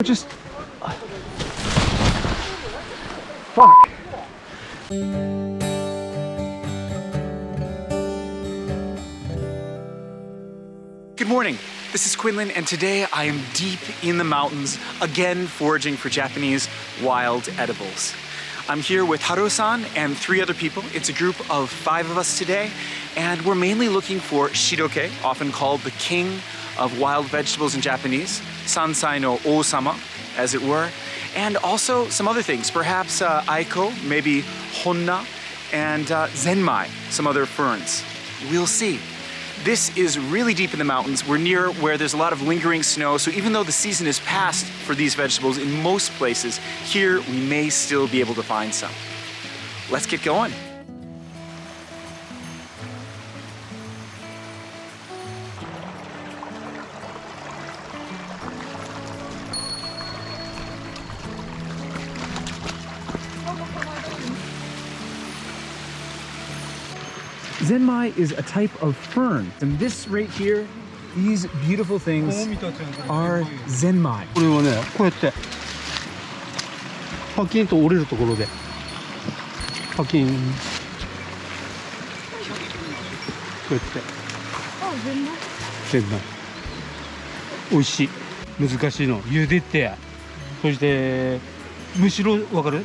Just... fuck. Good morning. This is Quinlan, and today I am deep in the mountains, again foraging for Japanese wild edibles. I'm here with Haru-san and 3 other people. It's a group of 5 of us today, and we're mainly looking for Shiroke, often called the king of wild vegetables in Japanese, Sansai no Osama, as it were, and also some other things, perhaps Aiko, maybe Honna, and Zenmai, some other ferns. We'll see. This is really deep in the mountains. We're near where there's a lot of lingering snow, so even though the season is past for these vegetables in most places, here we may still be able to find some. Let's get going. Zenmai is a type of fern, and this right here, these beautiful things are Zenmai. これはね、こうやってパキンと折れるところでパキンこうやってゼンマイ美味しい難しいの茹でてそしてむしろ分かる、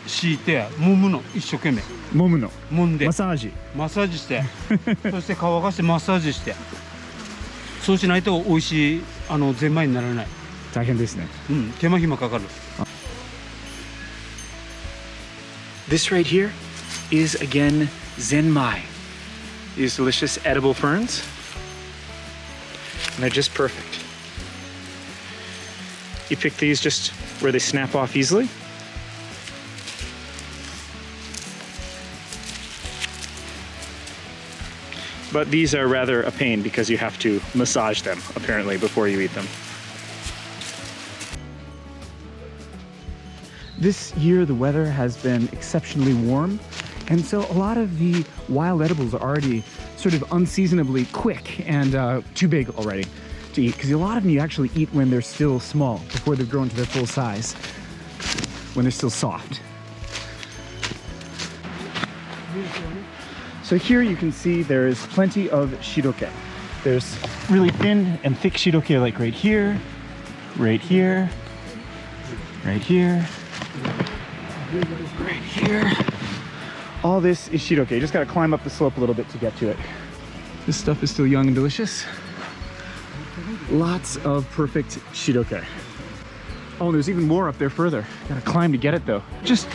敷いて揉むの一生懸命揉むの揉んでマッサージしてそして乾かしてマッサージしてそうしないと美味しいゼンマイにならない大変ですね手間暇かかる This right here is again Zenmai. These delicious edible ferns, and they're just perfect. You pick these just where they snap off easily. But these are rather a pain because you have to massage them, apparently, before you eat them. This year, the weather has been exceptionally warm, and so a lot of the wild edibles are already sort of unseasonably quick and too big already to eat, because a lot of them you actually eat when they're still small, before they've grown to their full size, when they're still soft. So here you can see there's plenty of Shiroke. There's really thin and thick Shiroke like right here, right here, right here, right here. All this is Shiroke. You just gotta climb up the slope a little bit to get to it. This stuff is still young and delicious. Lots of perfect Shiroke. Oh, and there's even more up there further. Gotta climb to get it though. Just...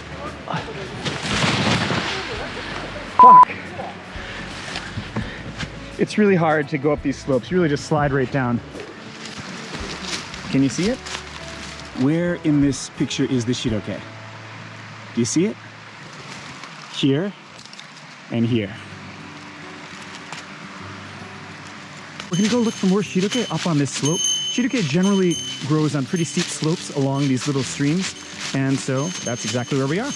fuck. It's really hard to go up these slopes. You really just slide right down. Can you see it? Where in this picture is the Shiroke? Do you see it? Here and here. We're gonna go look for more Shiroke up on this slope. Shiroke generally grows on pretty steep slopes along these little streams, and so that's exactly where we are.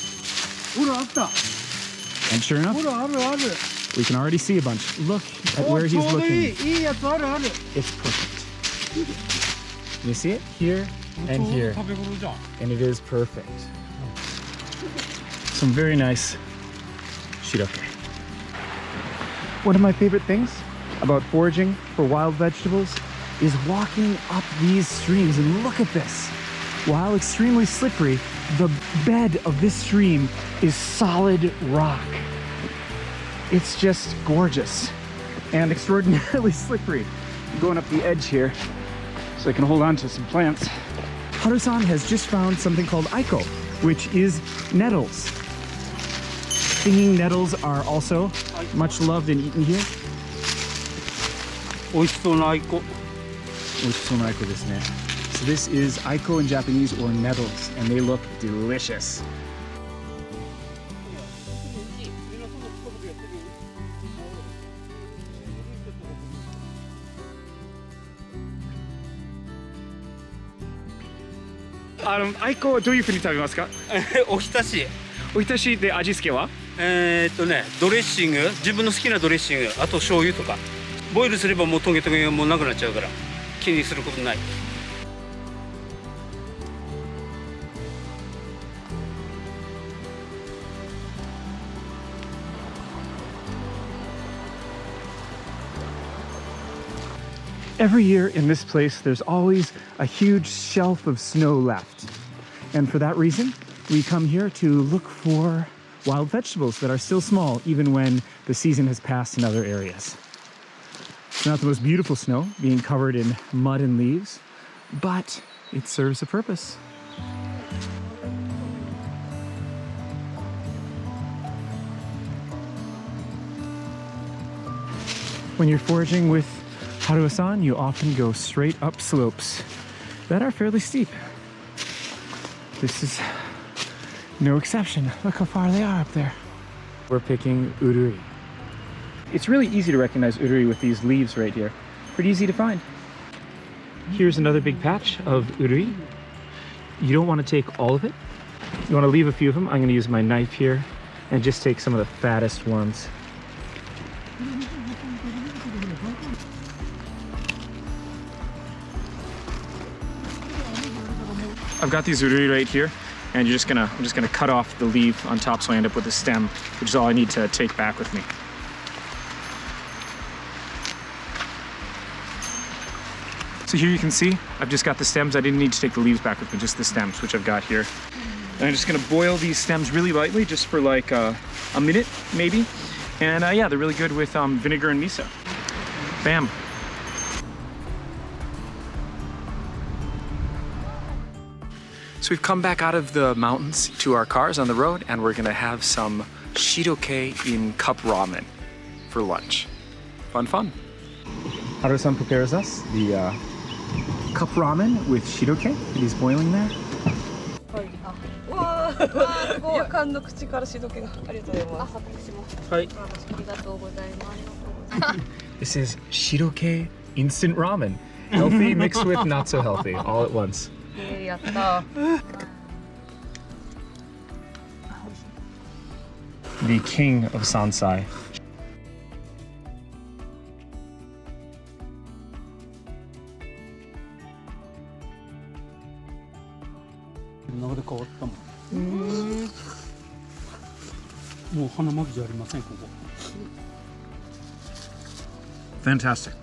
And sure enough, we can already see a bunch. Look at where he's looking. It's perfect. You see it? Here and here. And it is perfect. Some very nice Shiroke. One of my favorite things about foraging for wild vegetables is walking up these streams, and look at this. While extremely slippery, the bed of this stream is solid rock. It's just gorgeous and extraordinarily slippery. I'm going up the edge here so I can hold on to some plants. Haru-san has just found something called Aiko, which is nettles. Stinging nettles are also much loved and eaten here. 美味しそうなアイコ So this is Aiko in Japanese, or nettles, and they look delicious. Aiko はどういうふうに食べますか？おひたしおひたしで味付けは？ドレッシング自分の好きなドレッシングあと醤油とかボイルすればもうトゲトゲがもうなくなっちゃうから気にすることない Every year in this place, there's always a huge shelf of snow left. And for that reason, we come here to look for wild vegetables that are still small, even when the season has passed in other areas. It's not the most beautiful snow, being covered in mud and leaves, but it serves a purpose. When you're foraging with Haruo-san, you often go straight up slopes that are fairly steep. This is no exception. Look how far they are up there. We're picking Urui. It's really easy to recognize Urui with these leaves right here. Pretty easy to find. Here's another big patch of Urui. You don't want to take all of it. You want to leave a few of them. I'm going to use my knife here and just take some of the fattest ones. I've got these Urui right here, and I'm just gonna cut off the leaf on top so I end up with a stem, which is all I need to take back with me. So here you can see, I've just got the stems. I didn't need to take the leaves back with me, just the stems, which I've got here. And I'm just gonna boil these stems really lightly, just for like a minute, maybe. And yeah, they're really good with vinegar and miso. Bam. So we've come back out of the mountains to our cars on the road, and we're gonna have some Shiroke in cup ramen for lunch. Fun, fun. Haruo-san prepares us the cup ramen with Shiroke. It is boiling there. This is Shiroke instant ramen. Healthy mixed with not so healthy, all at once. The king of Sansai. Fantastic.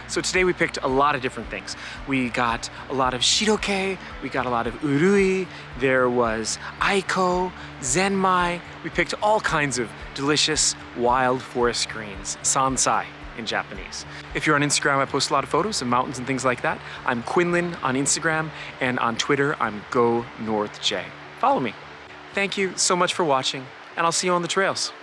So today we picked a lot of different things. We got a lot of Shidoke, we got a lot of Urui, there was Aiko, Zenmai. We picked all kinds of delicious wild forest greens, Sansai in Japanese. If you're on Instagram, I post a lot of photos of mountains and things like that. I'm Quinlan on Instagram, and on Twitter, I'm GoNorthJ. Follow me. Thank you so much for watching, and I'll see you on the trails.